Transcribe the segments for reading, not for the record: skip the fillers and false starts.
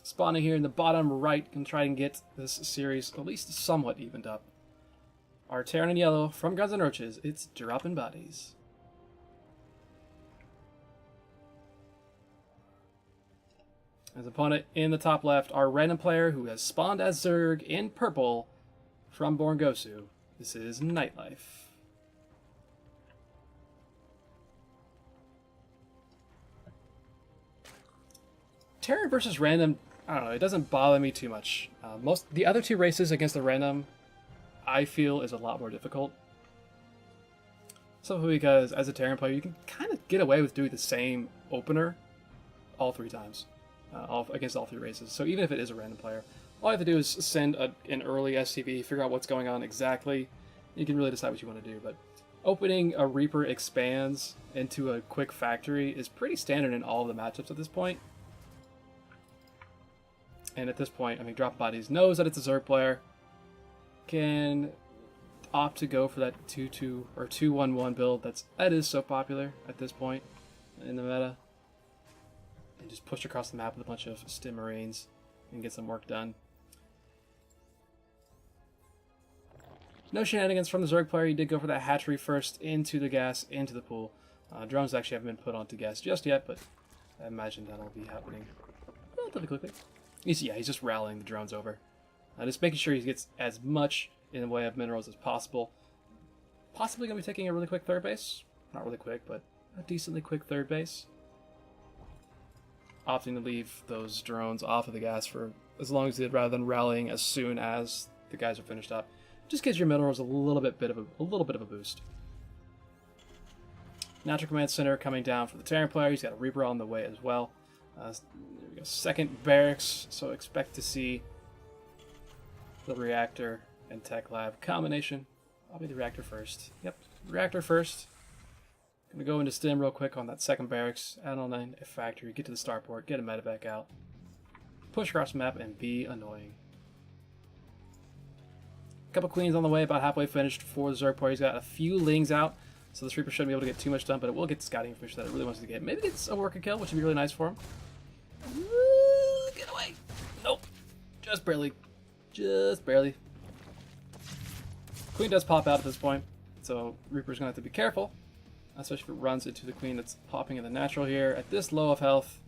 spawning here in the bottom right can try and get this series at least somewhat evened up. Our Terran in yellow from Guns N' Roaches, it's dropping bodies. As opponent in the top left, our random player who has spawned as Zerg in purple from Born Gosu. This is Nightlife. Terran versus random, I don't know, it doesn't bother me too much. The other two races against the random, I feel, is a lot more difficult. Simply because as a Terran player, you can kind of get away with doing the same opener all 3 times. Against all 3 races. So even if it is a random player, all you have to do is send an early SCV, figure out what's going on exactly. You can really decide what you want to do. But opening a Reaper expands into a quick factory is pretty standard in all of the matchups at this point. And at this point, I mean, Drop Bodies knows that it's a Zerg player, can opt to go for that 2-2 or 2-1-1 build that is so popular at this point in the meta. And just push across the map with a bunch of Stim Marines and get some work done. No shenanigans from the Zerg player. He did go for that hatchery first into the gas, into the pool. Drones actually haven't been put onto gas just yet, but I imagine that'll be happening relatively quickly. He's just rallying the drones over. Just making sure he gets as much in the way of minerals as possible. Possibly going to be taking a really quick third base. Not really quick, but a decently quick third base. Opting to leave those drones off of the gas for as long as they did, rather than rallying as soon as the guys are finished up. Just gives your minerals a little bit of a boost. Natural Command Center coming down for the Terran player. He's got a Reaper on the way as well. There we go. Second barracks, so expect to see the reactor and tech lab combination. I'll be the reactor first. Yep, reactor first. Gonna go into stim real quick on that second barracks, add on a factory, get to the starport, get a medevac out, push across the map, and be annoying. Couple queens on the way, about halfway finished for the Zerg player. He's got a few lings out, so this Reaper shouldn't be able to get too much done, but it will get the scouting information that it really wants to get. Maybe gets a worker kill, which would be really nice for him. Ooh, get away! Nope. Just barely. Just barely. Queen does pop out at this point, so Reaper's going to have to be careful, especially if it runs into the queen that's popping in the natural here. At this low of health,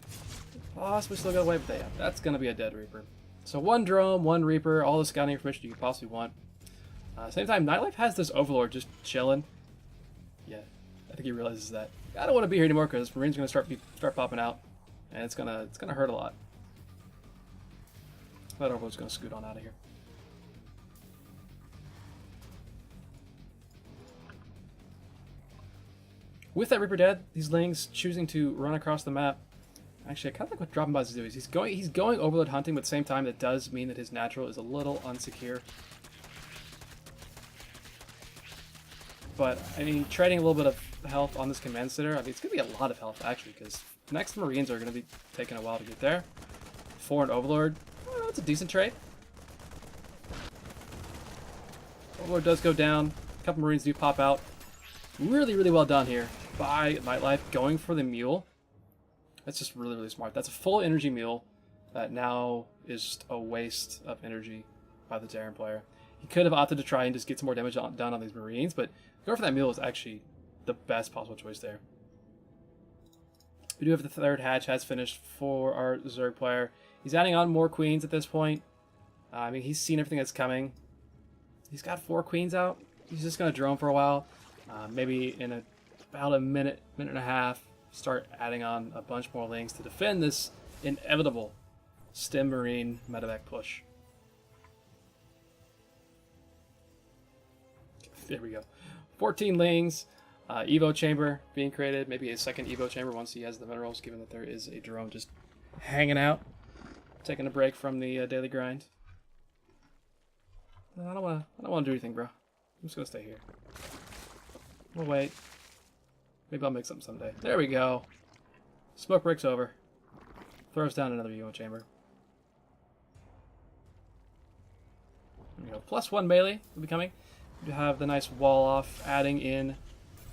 possibly still get away with that. That's going to be a dead Reaper. So 1 drone, 1 Reaper, all the scouting information you could possibly want. Same time, Nightlife has this Overlord just chilling. Yeah, I think he realizes that I don't want to be here anymore because Marine's going to start popping out, and it's gonna hurt a lot. That Overlord's going to scoot on out of here. With that Reaper dead, these Lings choosing to run across the map. Actually, I kind of like what Dropping Bodies is doing. He's going Overlord hunting, but at the same time, that does mean that his natural is a little unsecure. But, I mean, trading a little bit of health on this command center, I mean, it's going to be a lot of health, actually, because next Marines are going to be taking a while to get there. For an Overlord, well, it's a decent trade. Overlord does go down. A couple Marines do pop out. Really, really well done here by Nightlife, going for the mule. That's just really, really smart. That's a full energy mule that now is just a waste of energy by the Terran player. He could have opted to try and just get some more damage done on these Marines, but going for that mule is actually the best possible choice there. We do have the third hatch has finished for our Zerg player. He's adding on more queens at this point. I mean, he's seen everything that's coming. He's got 4 queens out. He's just going to drone for a while. Maybe in about a minute and a half, start adding on a bunch more Lings to defend this inevitable Stim Marine medevac push. There we go. 14 Lings. Evo chamber being created. Maybe a second Evo chamber once he has the minerals, given that there is a drone just hanging out, taking a break from the daily grind. I don't want to do anything, bro. I'm just gonna stay here. We'll wait. Maybe I'll make something someday. There we go. Smoke breaks over. Throws down another Evo chamber. There we go. +1 melee will be coming. You have the nice wall off, adding in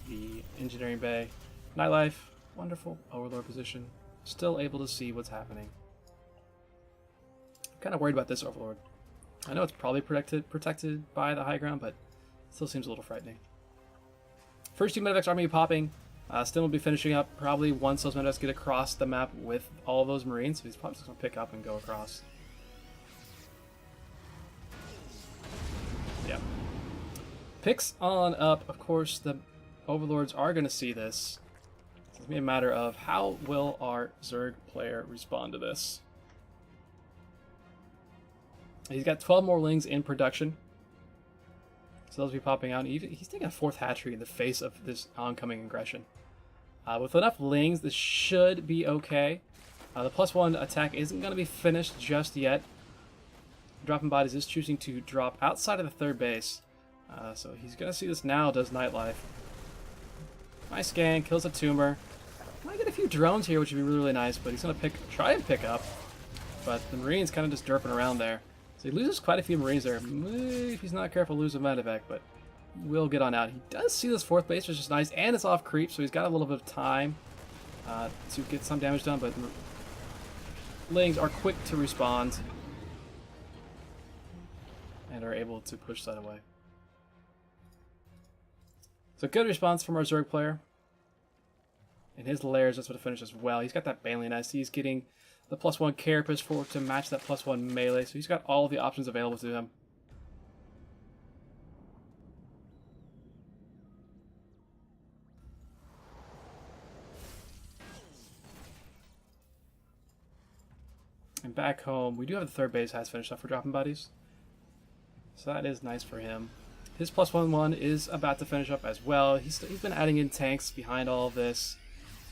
the engineering bay. Nightlife, wonderful Overlord position. Still able to see what's happening. kind of worried about this Overlord. I know it's probably protected by the high ground, but still seems a little frightening. First two Medivacs army popping. Stim will be finishing up probably once those Medivacs get across the map with all of those Marines. So he's probably just going to pick up and go across. Yeah. Picks on up. Of course, the Overlords are going to see this. It's going to be a matter of how will our Zerg player respond to this. He's got 12 more Lings in production. So those will be popping out. He's taking a 4th hatchery in the face of this oncoming aggression. With enough Lings, this should be okay. The +1 attack isn't going to be finished just yet. Dropping Bodies is choosing to drop outside of the 3rd base. So he's going to see this now, does Nightlife. Nice scan, kills a tumor. Might get a few drones here, which would be really, really nice, but he's going to try and pick up. But the Marine's kind of just derping around there. So he loses quite a few Marines there. If he's not careful, lose a Medivac, but will get on out. He does see this 4th base, which is nice, and it's off creep, so he's got a little bit of time to get some damage done, but Lings are quick to respond and are able to push that away. So good response from our Zerg player. And his lairs just would have finished as well. He's got that Baneling Nest. He's getting the +1 Carapace to match that +1 melee, so he's got all of the options available to him. And back home, we do have the 3rd base has finished up for Dropping Bodies. So that is nice for him. His +1 is about to finish up as well. He's been adding in tanks behind all of this.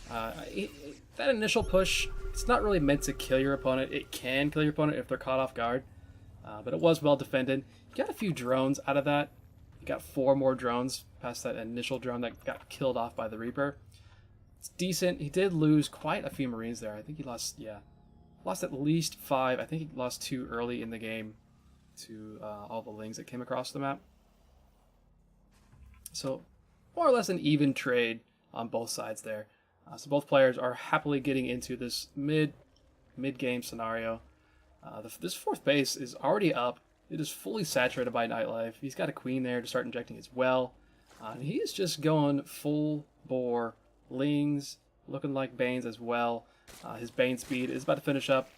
That initial push, it's not really meant to kill your opponent. It can kill your opponent if they're caught off guard. But it was well defended. You got a few drones out of that. You got 4 more drones past that initial drone that got killed off by the Reaper. It's decent. He did lose quite a few Marines there. I think he lost, lost at least 5. I think he lost 2 early in the game to all the Lings that came across the map. So more or less an even trade on both sides there. So both players are happily getting into this mid-game scenario. This 4th base is already up. It is fully saturated by Nightlife. He's got a Queen there to start injecting as well. And he is just going full bore. Lings, looking like Banes as well. His Bane speed is about to finish up.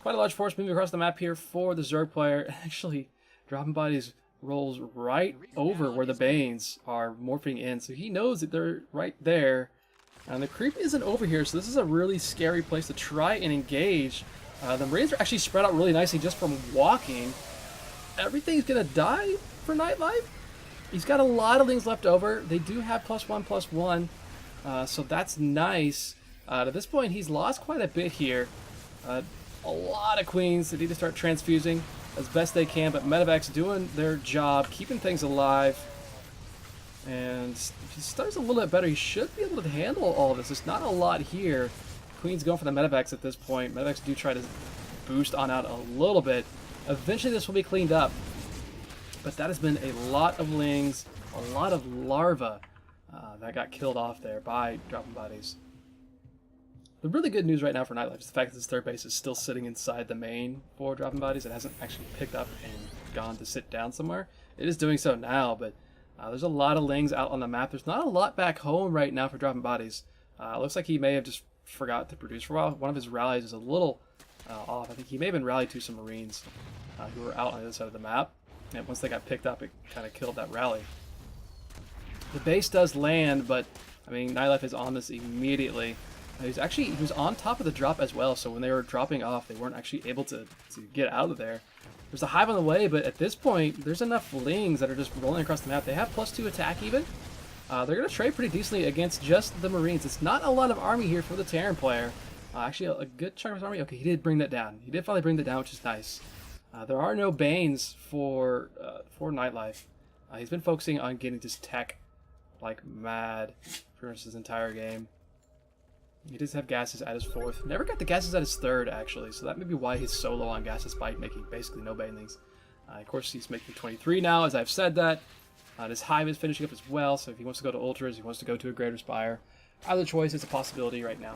Quite a large force moving across the map here for the Zerg player. Actually, Dropping Bodies rolls right over where the Banes are morphing in. So he knows that they're right there. And the creep isn't over here, so this is a really scary place to try and engage. The Marines are actually spread out really nicely just from walking. Everything's going to die for Nightlife. He's got a lot of things left over. They do have +1/+1, so that's nice. At this point, he's lost quite a bit here. A lot of Queens that need to start transfusing as best they can, but Medivac's doing their job, keeping things alive. And if he starts a little bit better, he should be able to handle all of this. There's not a lot here. Queen's going for the Medivacs at this point. Medivacs do try to boost on out a little bit. Eventually this will be cleaned up. But that has been a lot of Lings, a lot of larvae that got killed off there by Dropping Bodies. The really good news right now for Nightlife is the fact that this 3rd base is still sitting inside the main for Dropping Bodies. It hasn't actually picked up and gone to sit down somewhere. It is doing so now, but there's a lot of Lings out on the map. There's not a lot back home right now for Dropping Bodies. Looks like he may have just forgot to produce for a while. One of his rallies is a little off. I think he may have been rallied to some Marines who were out on the other side of the map. And once they got picked up, it kind of killed that rally. The base does land, but I mean, Nightlife is on this immediately. He was on top of the drop as well, so when they were dropping off, they weren't actually able to get out of there. There's a hive on the way, but at this point, there's enough Lings that are just rolling across the map. They have +2 attack even. They're going to trade pretty decently against just the Marines. It's not a lot of army here for the Terran player. Actually, a good chunk of his army. Okay, he did bring that down. He did finally bring that down, which is nice. There are no Banes for Nightlife. He's been focusing on getting this tech like mad for his entire game. He does have gases at his 4th. Never got the gases at his 3rd, actually, so that may be why he's so low on gas despite making basically no banelings. Of course, he's making 23 now, as I've said that. His hive is finishing up as well, so if he wants to go to Ultras, he wants to go to a Greater Spire. Either choice is a possibility right now.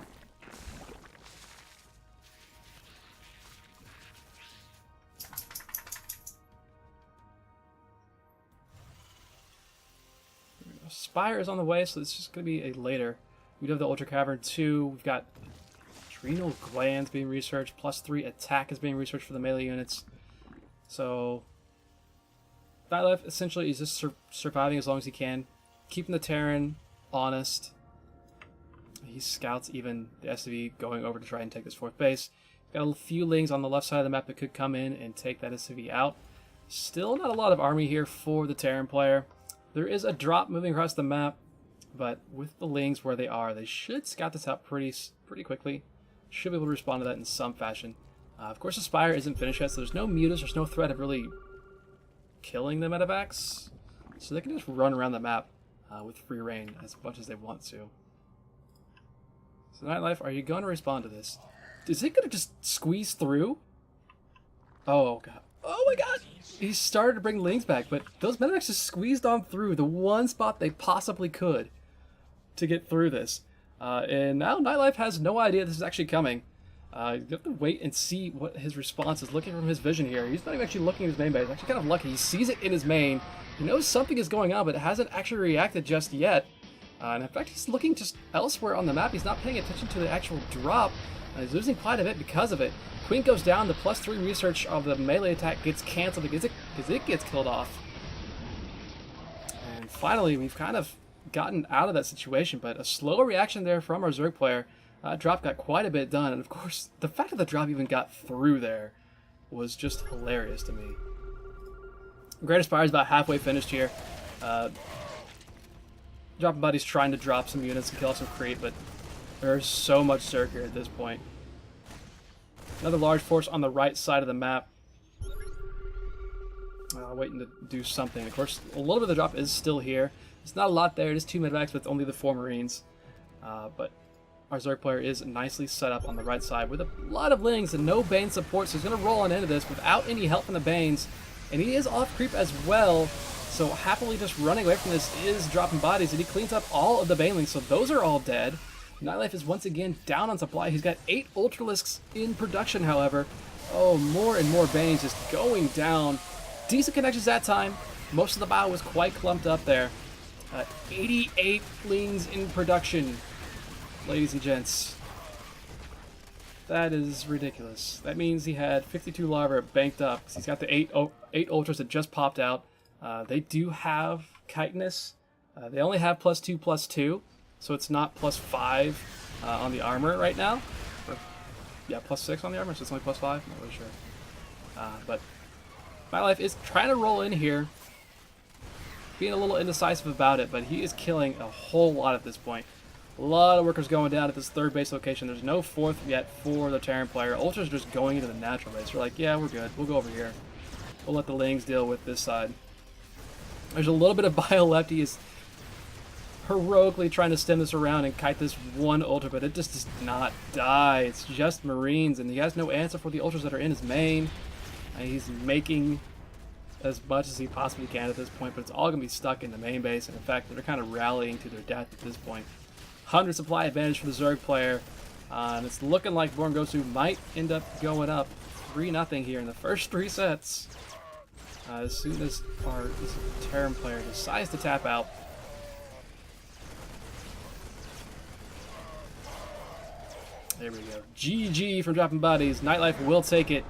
Spire is on the way, so it's just going to be a later. We do have the Ultra Cavern 2. We've got Adrenal Glands being researched. +3 attack is being researched for the melee units. So Nightlife essentially is just surviving as long as he can. Keeping the Terran honest. He scouts even the SCV going over to try and take this 4th base. Got a few lings on the left side of the map that could come in and take that SCV out. Still not a lot of army here for the Terran player. There is a drop moving across the map, but with the lings where they are, they should scout this out pretty quickly. Should be able to respond to that in some fashion. Of course, the Spire isn't finished yet, so there's no mutas, there's no threat of really killing the medevacs. So they can just run around the map with free reign as much as they want to. So Nightlife, are you going to respond to this? Is it going to just squeeze through? Oh, God. Oh, my God! He started to bring lings back, but those medevacs just squeezed on through the one spot they possibly could to get through this. And now Nightlife has no idea this is actually coming. You have to wait and see what his response is. Looking from his vision here, he's not even actually looking at his main base. He's actually kind of lucky. He sees it in his main. He knows something is going on, but hasn't actually reacted just yet. And in fact, he's looking just elsewhere on the map. He's not paying attention to the actual drop. He's losing quite a bit because of it. Queen goes down. The +3 research of the melee attack gets canceled because it gets killed off. And finally, we've kind of gotten out of that situation, but a slow reaction there from our Zerg player. Drop got quite a bit done, and of course, the fact that the drop even got through there was just hilarious to me. Great Aspire is about halfway finished here. dropinbodies trying to drop some units and kill off some creep, but there's so much Zerg here at this point. Another large force on the right side of the map. Waiting to do something. Of course, a little bit of the drop is still here. It's not a lot there. It is 2 medvacs with only the 4 Marines. But our Zerg player is nicely set up on the right side with a lot of lings and no Bane support, so he's going to roll on into this without any help from the Banes. And he is off creep as well, so happily just running away from this is dropinbodies, and he cleans up all of the Banelings, so those are all dead. Nightlife is once again down on supply. He's got 8 Ultralisks in production, however. Oh, more and more Banes just going down. Decent connections that time. Most of the bow was quite clumped up there. 88 lings in production, ladies and gents. That is ridiculous. That means he had 52 larvae banked up. He's got the 8 ultras that just popped out. They do have chitinous. They only have +2/+2, so it's not +5 on the armor right now. Or, yeah, +6 on the armor, so it's only +5. I'm not really sure. But Nightlife is trying to roll in here, being a little indecisive about it, but he is killing a whole lot at this point. A lot of workers going down at this 3rd base location. There's no 4th yet for the Terran player. Ultras are just going into the natural base. They're like, yeah, we're good. We'll go over here. We'll let the Lings deal with this side. There's a little bit of bio left. He is heroically trying to stem this around and kite this one Ultra, but it just does not die. It's just Marines, and he has no answer for the Ultras that are in his main. And he's making as much as he possibly can at this point, but it's all going to be stuck in the main base, and in fact, they're kind of rallying to their death at this point. 100 supply advantage for the Zerg player, and it's looking like Born Gosu might end up going up 3-0 here in the first 3 sets. As soon as this Terran player decides to tap out. There we go. GG from dropinbodies. Nightlife will take it.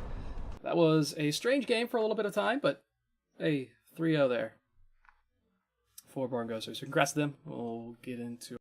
That was a strange game for a little bit of time, but hey, 3-0 there for Born Gosu. So congrats to them. We'll get into